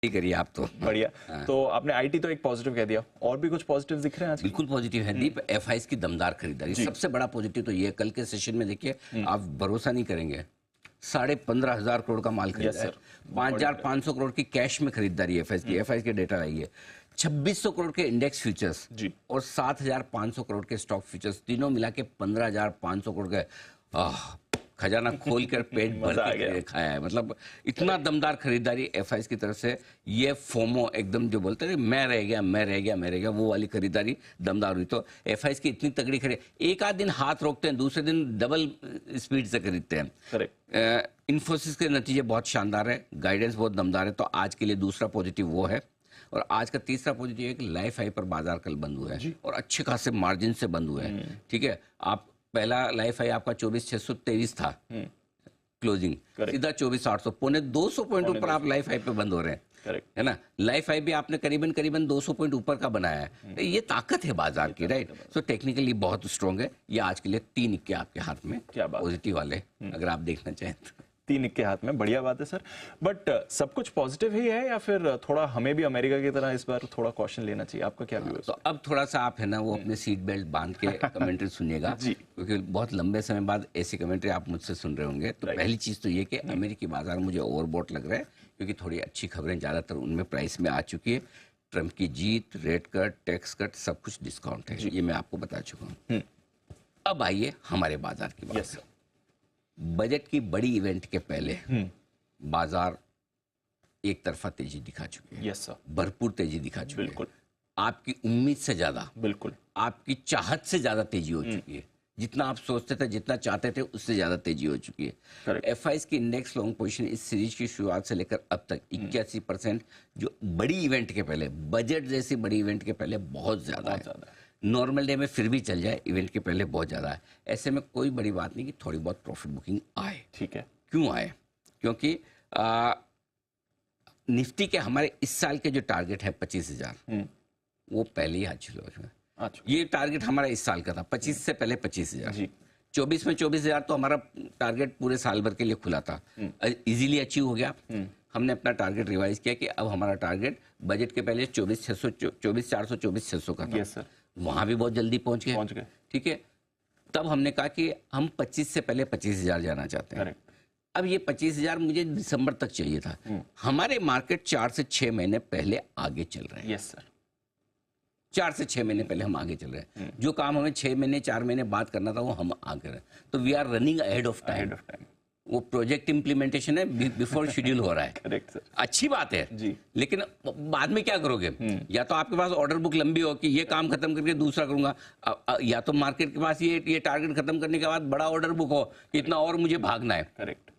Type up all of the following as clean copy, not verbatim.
करिए आप तो बढ़िया। हाँ। तो आपने आईटी तो एक पॉजिटिव कह दिया, और भी कुछ पॉजिटिव दिख रहे हैं आज? बिल्कुल पॉजिटिव है दीप। एफआईज की दमदार खरीदारी, सबसे बड़ा पॉजिटिव तो ये है। कल के सेशन में देखिए, आप भरोसा नहीं करेंगे, 15,500 करोड़ का माल खरीदा है। 5,500 करोड़ की कैश में खरीदारी है एफआईज की। एफआईज के डेटा आई है। 2600 करोड़ के इंडेक्स फ्यूचर्स और 7,500 करोड़ के स्टॉक फ्यूचर्स, तीनों मिला के 15,500 करोड़ के खजाना खोल कर पेट भर के खाया है। मतलब इतना दमदार खरीदारी एफआईज की तरफ से। ये फोमो एकदम जो बोलते हैं मैं रह गया मैं रह गया मैं रह गया, वो वाली खरीदारी दमदार हुई। तो एफआईज की इतनी तगड़ी खरीद, एक आध दिन हाथ रोकते हैं, दूसरे दिन डबल स्पीड से खरीदते हैं। इन्फोसिस के नतीजे बहुत शानदार है, गाइडेंस बहुत दमदार है। तो आज के लिए दूसरा पॉजिटिव वो है। और आज का तीसरा पॉजिटिव है कि लाइफ हाई पर बाजार कल बंद हुआ है और अच्छे खासे मार्जिन से बंद हुए हैं। ठीक है, आप पहला लाइफ हाई आपका 24,623 था क्लोजिंग, सीधा 24,800, पौने 200 पॉइंट ऊपर आप लाइफ हाई पे बंद हो रहे हैं, है ना। लाइफ हाई भी आपने करीबन 200 पॉइंट ऊपर का बनाया है। ये ताकत है बाजार की, राइट। सो टेक्निकली बहुत स्ट्रॉन्ग है। ये आज के लिए 3 इक्के आपके हाथ में, क्या पॉजिटिव वाले, अगर आप देखना चाहें तो। 3 इक्के हाथ में, बढ़िया बात है सर। बट सब कुछ पॉजिटिव ही है या फिर थोड़ा हमें भी अमेरिका की तरह इस बार थोड़ा कॉशन लेना चाहिए? आपका क्या व्यू है? तो अब थोड़ा सा आप है ना वो अपने सीट बेल्ट बांध के कमेंट्री सुनिएगा, क्योंकि बहुत लंबे समय बाद ऐसी कमेंट्री आप मुझसे सुन रहे होंगे। तो पहली चीज तो ये कि अमेरिकी बाजार मुझे ओवरबॉट लग रहा है, क्योंकि थोड़ी अच्छी खबरें ज्यादातर उनमें प्राइस में आ चुकी है। ट्रंप की जीत, रेट कट, टैक्स कट, सब कुछ डिस्काउंट है, ये मैं आपको बता चुका हूँ। अब आइए हमारे बाजार की बात। बजट की बड़ी इवेंट के पहले बाजार एक तरफा तेजी दिखा चुके हैं। यस सर, भरपूर तेजी दिखा चुके हैं। बिल्कुल आपकी उम्मीद से ज्यादा, बिल्कुल आपकी चाहत से ज्यादा तेजी हो चुकी है। जितना आप सोचते थे, जितना चाहते थे, उससे ज्यादा तेजी हो चुकी है। एफआईज की इंडेक्स लॉन्ग पोजीशन इस सीरीज की शुरुआत से लेकर अब तक 81%, जो बड़ी इवेंट के पहले, बजट जैसी बड़ी इवेंट के पहले बहुत ज्यादा है। नॉर्मल डे में फिर भी चल जाए, इवेंट के पहले बहुत ज्यादा है। ऐसे में कोई बड़ी बात नहीं कि थोड़ी बहुत प्रॉफिट बुकिंग आए। ठीक है, क्यों आए? क्योंकि निफ्टी के हमारे इस साल के जो टारगेट है 25,000, वो पहले ही हासिल हो चुका है। ये टारगेट हमारा इस साल का था, 25 से पहले 25,000। 24 में 24,000 तो हमारा टारगेट पूरे साल भर के लिए खुला था, इजीली अचीव हो गया। हमने अपना टारगेट रिवाइज किया कि अब हमारा टारगेट बजट के पहले 24,400, 24,600 का था। वहां भी बहुत जल्दी पहुंच गए। ठीक है, तब हमने कहा कि हम 25 से पहले 25,000 जाना चाहते हैं। अब ये 25,000 मुझे दिसंबर तक चाहिए था। हमारे मार्केट 4 से 6 महीने पहले आगे चल रहे हैं। यस सर, 4 से 6 महीने पहले हम आगे चल रहे हैं। जो काम हमें 6 महीने 4 महीने बाद करना था, वो हम आगे रहे। तो we are running ahead of time. वो प्रोजेक्ट इंप्लीमेंटेशन है, बिफोर शेड्यूल हो रहा है। करेक्ट सर, अच्छी बात है जी। लेकिन बाद में क्या करोगे? या तो आपके पास ऑर्डर बुक लंबी हो कि ये काम खत्म करके दूसरा करूंगा, या तो मार्केट के पास ये टारगेट खत्म करने के बाद बड़ा ऑर्डर बुक हो कि इतना और मुझे भागना है।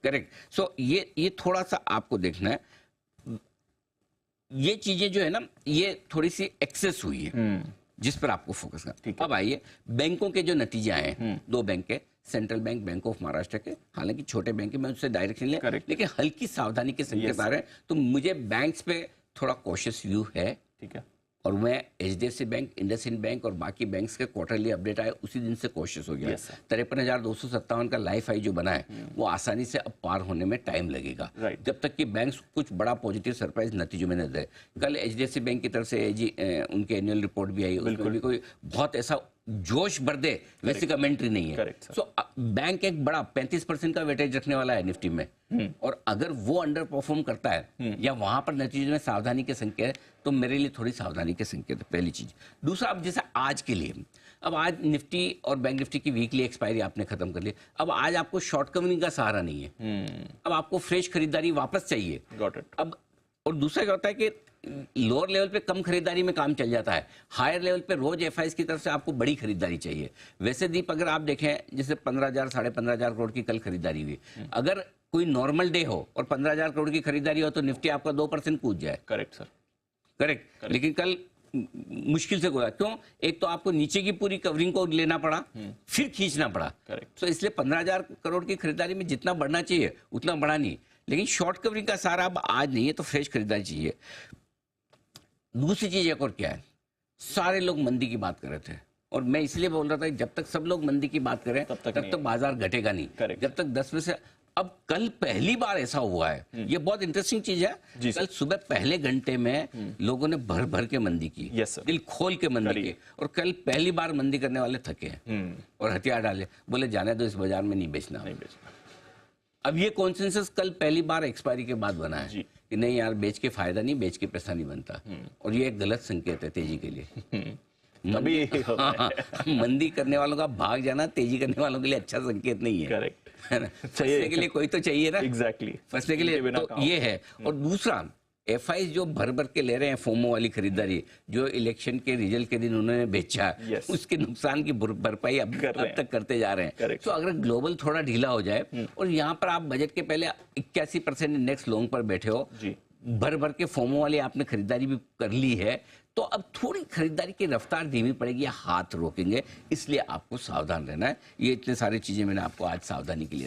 करेक्ट। सो ये थोड़ा सा आपको देखना है। ये चीजें जो है ना, ये थोड़ी सी एक्सेस हुई है, जिस पर आपको फोकस करना। अब आइए बैंकों के जो नतीजे आए हैं, 2 बैंक के, central bank, bank of Maharashtra के, हालांकि छोटे बैंक है, मैं उससे डायरेक्शन लिया, लेकिन हल्की सावधानी के संकेत आ रहे हैं। तो मुझे बैंक्स पे थोड़ा कॉशियस व्यू है। ठीक है, और मैं एचडीएफसी बैंक, इंडसइंड बैंक और बाकी बैंक्स के क्वार्टरली अपडेट आए उसी दिन से कॉशियस हो गया। 53,257 का लाइफ हाई जो बना है, वो आसानी से अब पार होने में टाइम लगेगा, जब तक कि बैंक्स कुछ बड़ा पॉजिटिव सरप्राइज नतीजों में न दे। कल एचडीएफसी बैंक की तरफ से उनके एनुअल रिपोर्ट भी आई, उसमें भी कोई बहुत ऐसा जोश भर दे वैसी कमेंट्री नहीं है। सो बैंक एक बड़ा 35% का वेटेज रखने वाला है निफ्टी में, और अगर वो अंडर परफॉर्म करता है या वहां पर नतीजे में सावधानी के संकेत है, तो मेरे लिए थोड़ी सावधानी के संकेत है, पहली चीज। दूसरा, अब जैसे आज के लिए, अब आज निफ्टी और बैंक निफ्टी की वीकली एक्सपायरी आपने खत्म कर ली। अब आज आपको शॉर्ट कवरिंग का सहारा नहीं है। अब आपको फ्रेश खरीदारी वापस चाहिए। अब और दूसरा क्या होता है कि लोअर लेवल पे कम खरीदारी में काम चल जाता है, हायर लेवल पे रोज एफआईज की तरफ से आपको बड़ी खरीदारी चाहिए। वैसे दीप, अगर आप देखें जैसे 15,000 साढ़े 15,000 करोड़ की कल खरीदारी हुई, अगर कोई नॉर्मल डे हो और 15,000 करोड़ की खरीदारी हो तो निफ्टी आपका 2% कूद जाए। Correct sir, correct. लेकिन कल मुश्किल से कूदा। क्यों? एक तो आपको नीचे की पूरी कवरिंग को लेना पड़ा, फिर खींचना पड़ा। तो इसलिए 15,000 करोड़ की खरीदारी में जितना बढ़ना चाहिए उतना बढ़ा नहीं। लेकिन शॉर्ट कवरिंग का सारा अब आज नहीं है, तो फ्रेश खरीदारी चाहिए। दूसरी चीज एक और क्या है, सारे लोग मंदी की बात कर रहे थे, और मैं इसलिए बोल रहा था कि जब तक सब लोग मंदी की बात करें तब तक बाजार घटेगा नहीं। जब तक 10 में से अब कल पहली बार ऐसा हुआ है, ये बहुत इंटरेस्टिंग चीज है। जी कल सुबह पहले घंटे में लोगों ने भर भर के मंदी की, Yes, sir. दिल खोल के मंदी की, और कल पहली बार मंदी करने वाले थके हैं और हथियार डाले, बोले जाने दो, इस बाजार में नहीं बेचना। नहीं बेचना। अब ये कॉन्सेंसस कल पहली बार एक्सपायरी के बाद बना है जी। कि नहीं यार, बेच के फायदा नहीं, बेच के पैसा नहीं बनता, और ये एक गलत संकेत है तेजी के लिए। तभी हाँ, मंदी करने वालों का भाग जाना तेजी करने वालों के लिए अच्छा संकेत नहीं है। करेक्ट, है ना? फंसने के लिए कोई तो चाहिए ना। एग्जैक्टली, फंसने के लिए तो ये है। और दूसरा, एफआई जो भर भर के ले रहे हैं फोमो वाली खरीदारी, जो इलेक्शन के रिजल्ट के दिन उन्होंने बेचा, Yes. उसके नुकसान की भरपाई अब तक करते जा रहे हैं। Correct. तो अगर ग्लोबल थोड़ा ढीला हो जाए और यहाँ पर आप बजट के पहले 81% इंडेक्स लॉन्ग पर बैठे हो, जी। भर भर के फोमो वाली आपने खरीदारी भी कर ली है, तो अब थोड़ी खरीदारी की रफ्तार धीमी पड़ेगी या हाथ रोकेंगे, इसलिए आपको सावधान रहना है। ये इतने सारी चीजें मैंने आपको आज सावधानी के लिए